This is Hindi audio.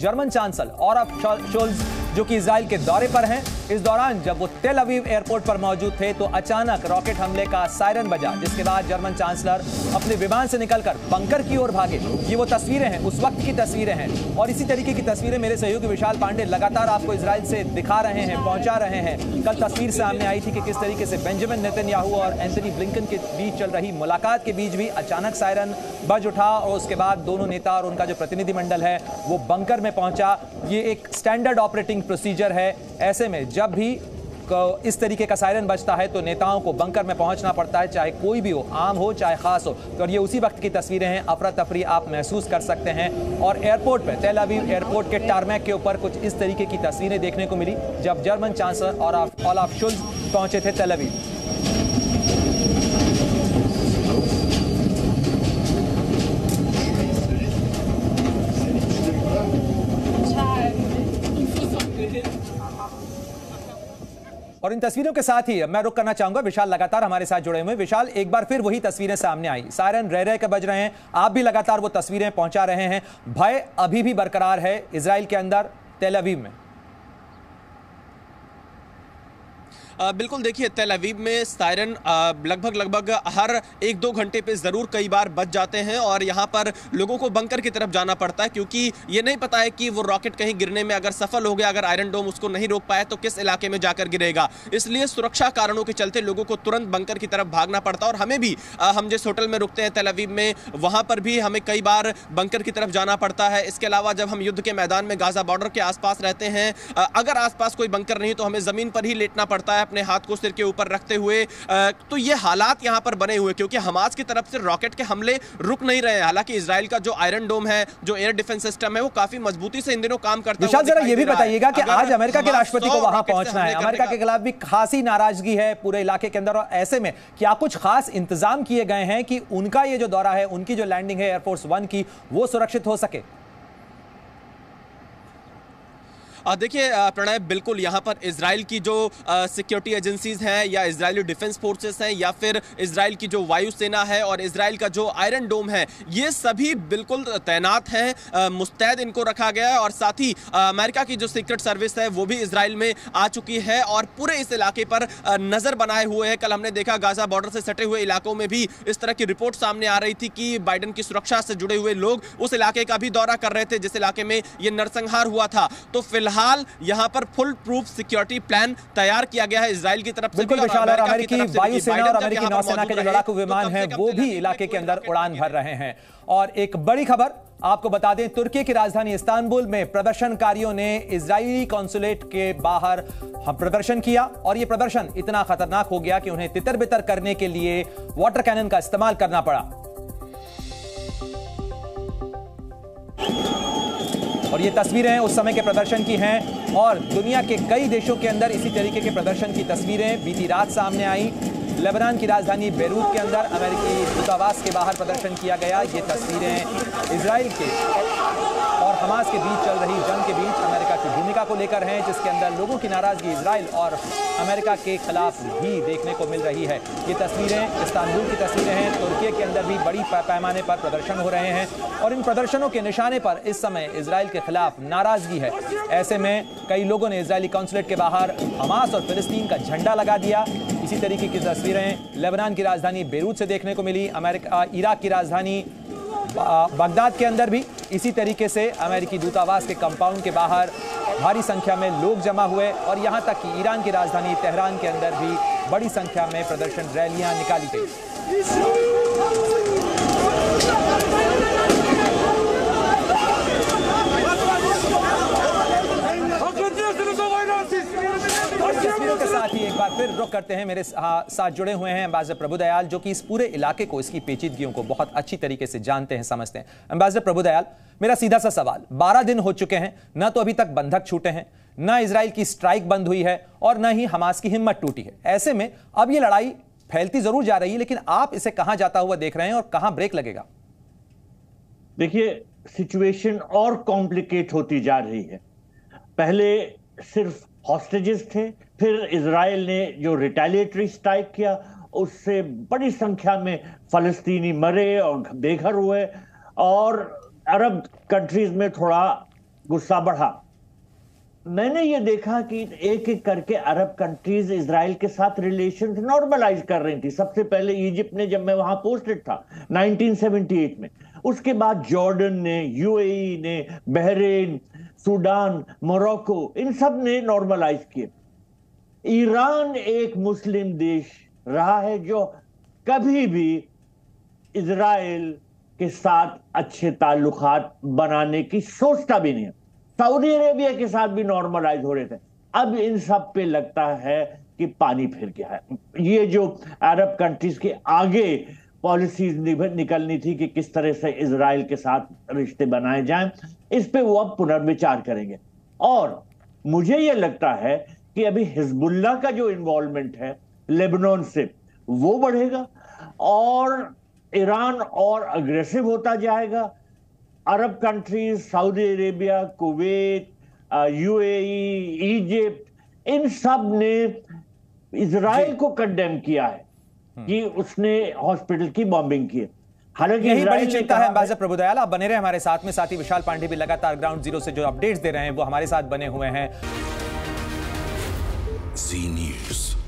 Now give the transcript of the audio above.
जर्मन चांसलर ओलाफ शोल्ज जो कि इजराइल के दौरे पर हैं, इस दौरान जब वो तेल अवीव एयरपोर्ट पर मौजूद थे तो अचानक रॉकेट हमले का सायरन बजा, जिसके बाद जर्मन चांसलर अपने विमान से निकलकर बंकर की ओर भागे। ये वो तस्वीरें हैं, उस वक्त की तस्वीरें हैं, और इसी तरीके की तस्वीरें मेरे सहयोगी विशाल पांडे लगातार आपको इजराइल से दिखा रहे हैं, पहुंचा रहे हैं। कल तस्वीर सामने आई थी कि किस तरीके से बेंजामिन नेतन्याहू और एंथनी ब्लिंकन के बीच चल रही मुलाकात के बीच भी अचानक सायरन बज उठा और उसके बाद दोनों नेता और उनका जो प्रतिनिधिमंडल है वो बंकर में पहुंचा। ये एक स्टैंडर्ड ऑपरेटिंग प्रोसीजर है। ऐसे में जब भी इस तरीके का सायरन बजता है तो नेताओं को बंकर में पहुंचना पड़ता है, चाहे कोई भी हो, आम हो चाहे खास हो। तो ये उसी वक्त की तस्वीरें हैं, अफरा तफरी आप महसूस कर सकते हैं। और एयरपोर्ट पे, तेल अवीव एयरपोर्ट के टारमैक के ऊपर कुछ इस तरीके की तस्वीरें देखने को मिली जब जर्मन चांसलर ओलाफ शोल्ज पहुंचे थे तेल अवीव। और इन तस्वीरों के साथ ही मैं रुक करना चाहूंगा, विशाल लगातार हमारे साथ जुड़े हुए। विशाल, एक बार फिर वही तस्वीरें सामने आई, सायरन रह रह के बज रहे हैं, आप भी लगातार वो तस्वीरें पहुंचा रहे हैं। भय अभी भी बरकरार है इजराइल के अंदर, तेल अवीव में। बिल्कुल, देखिए तेल अवीव में सायरन लगभग हर 1-2 घंटे पे ज़रूर कई बार बज जाते हैं और यहाँ पर लोगों को बंकर की तरफ जाना पड़ता है, क्योंकि ये नहीं पता है कि वो रॉकेट कहीं गिरने में अगर सफल हो गया, अगर आयरन डोम उसको नहीं रोक पाया तो किस इलाके में जाकर गिरेगा। इसलिए सुरक्षा कारणों के चलते लोगों को तुरंत बंकर की तरफ भागना पड़ता है। और हमें भी, हम जिस होटल में रुकते हैं तेल अवीव में, वहाँ पर भी हमें कई बार बंकर की तरफ जाना पड़ता है। इसके अलावा जब हम युद्ध के मैदान में गाजा बॉर्डर के आसपास रहते हैं, अगर आसपास कोई बंकर नहीं तो हमें ज़मीन पर ही लेटना पड़ता है, अपने हाथ को सिर के ऊपर रखते हुए। तो ये हालात यहां पर बने हुए, क्योंकि हमास की तरफ से रॉकेट के हमले रुक नहीं रहे हैं। हालांकि इजराइल का जो आयरन डोम है, जो एयर डिफेंस सिस्टम है, वो काफी मजबूती से इन दिनों काम करता है। विशाल, जरा ये भी बताइएगा कि आज अमेरिका के राष्ट्रपति को वहां पहुंचना है, अमेरिका के खिलाफ भी खासी नाराजगी है पूरे इलाके के अंदर, और ऐसे में क्या कुछ खास इंतजाम किए गए हैं कि उनका ये जो दौरा है, उनकी जो लैंडिंग है एयरफोर्स 1 की, वो सुरक्षित हो सके? देखिए प्रणय, बिल्कुल यहाँ पर इजराइल की जो सिक्योरिटी एजेंसीज हैं या इजरायली डिफेंस फोर्सेस हैं या फिर इजराइल की जो वायुसेना है और इजराइल का जो आयरन डोम है, ये सभी बिल्कुल तैनात हैं, मुस्तैद इनको रखा गया है। और साथ ही अमेरिका की जो सीक्रेट सर्विस है वो भी इजराइल में आ चुकी है और पूरे इस इलाके पर नज़र बनाए हुए है। कल हमने देखा गाजा बॉर्डर से सटे हुए इलाकों में भी इस तरह की रिपोर्ट सामने आ रही थी कि बाइडन की सुरक्षा से जुड़े हुए लोग उस इलाके का भी दौरा कर रहे थे जिस इलाके में ये नरसंहार हुआ था। तो फिलहाल यहां पर फुल प्रूफ सिक्योरिटी प्लान तैयार किया गया है इजराइल की तरफ से। बिल्कुल विशाल, और अमेरिकी वायुसेना और अमेरिकी नौसेना के जो लड़ाकू विमान हैं वो भी इलाके के अंदर उड़ान भर रहे हैं। और एक बड़ी खबर आपको बता दें, तुर्की की राजधानी इस्तांबुल में प्रदर्शनकारियों ने इजरायली कॉन्सुलेट के बाहर प्रदर्शन किया और यह प्रदर्शन इतना खतरनाक हो गया कि उन्हें तितर बितर करने के लिए वाटर कैनन का इस्तेमाल करना पड़ा। और ये तस्वीरें उस समय के प्रदर्शन की हैं और दुनिया के कई देशों के अंदर इसी तरीके के प्रदर्शन की तस्वीरें बीती रात सामने आई। लेबनान की राजधानी बेरूत के अंदर अमेरिकी दूतावास के बाहर प्रदर्शन किया गया। ये तस्वीरें इजराइल के और हमास के बीच चल रही जंग के बीच अमेरिका की भूमिका को लेकर हैं, जिसके अंदर लोगों की नाराजगी इजराइल और अमेरिका के खिलाफ भी देखने को मिल रही है। ये तस्वीरें इस्तांबुल की तस्वीरें हैं। तुर्की के अंदर भी बड़ी पैमाने पर प्रदर्शन हो रहे हैं और इन प्रदर्शनों के निशाने पर इस समय इजराइल के खिलाफ नाराजगी है। ऐसे में कई लोगों ने इजरायली कॉन्सुलेट के बाहर हमास और फिलिस्तीन का झंडा लगा दिया। इसी तरीके की तस्वीरें लेबनान की राजधानी बेरूत से देखने को मिली। इराक की राजधानी बगदाद के अंदर भी इसी तरीके से अमेरिकी दूतावास के कंपाउंड के बाहर भारी संख्या में लोग जमा हुए और यहां तक कि ईरान की राजधानी तेहरान के अंदर भी बड़ी संख्या में प्रदर्शन रैलियां निकाली गई। के साथ ही एक बार फिर रुख करते हैं, मेरे साथ जुड़े हुए हैं एम्बेसडर प्रभुदयाल, जो कि इस पूरे इलाके को, इसकी पेचीदगियों को बहुत अच्छी तरीके से जानते हैं, समझते हैं। एम्बेसडर प्रभुदयाल, मेरा सीधा सा सवाल, 12 दिन हो चुके हैं, न तो अभी तक बंधक छूटे हैं, न इजराइल की स्ट्राइक बंद हुई है और न ही हमास की हिम्मत टूटी है। ऐसे में अब ये लड़ाई फैलती जरूर जा रही है, लेकिन आप इसे कहां जाता हुआ देख रहे हैं और कहां ब्रेक लगेगा? देखिए, सिचुएशन और कॉम्प्लिकेट होती जा रही है। पहले सिर्फ हॉस्टेजेस थे, फिर इजराइल ने जो रिटेलिएटरी स्ट्राइक किया उससे बड़ी संख्या में फलस्तीनी मरे और बेघर हुए और अरब कंट्रीज में थोड़ा गुस्सा बढ़ा। मैंने ये देखा कि एक एक करके अरब कंट्रीज इजराइल के साथ रिलेशंस नॉर्मलाइज कर रही थी। सबसे पहले इजिप्ट ने, जब मैं वहां पोस्टेड था 1978 में, उसके बाद जॉर्डन ने, यूएई ने, बहरीन, सूडान, मोरक्को, इन सब ने नॉर्मलाइज किए। ईरान एक मुस्लिम देश रहा है जो कभी भी इजराइल के साथ अच्छे ताल्लुकात बनाने की सोचता भी नहीं है। सऊदी अरेबिया के साथ भी नॉर्मलाइज हो रहे थे। अब इन सब पे लगता है कि पानी फिर गया है। ये जो अरब कंट्रीज के आगे पॉलिसीज निकलनी थी कि किस तरह से इजराइल के साथ रिश्ते बनाए जाएं, इस पे वो अब पुनर्विचार करेंगे। और मुझे ये लगता है कि अभी हिजबुल्लाह का जो इन्वॉल्वमेंट है लेबनान से, वो बढ़ेगा और ईरान और अग्रेसिव होता जाएगा। Arab countries, Saudi Arabia, Kuwait, UAE, Egypt, इन सब ने इजराइल को कंडेम किया है कि उसने हॉस्पिटल की बॉम्बिंग की है। हालांकि यही बड़ी चिंता है। एम्बेसडर प्रभुदयाल, आप बने रहे हमारे साथ में। साथ ही विशाल पांडे भी लगातार ग्राउंड जीरो से जो अपडेट्स दे रहे हैं वो हमारे साथ बने हुए हैं। जी न्यूज़।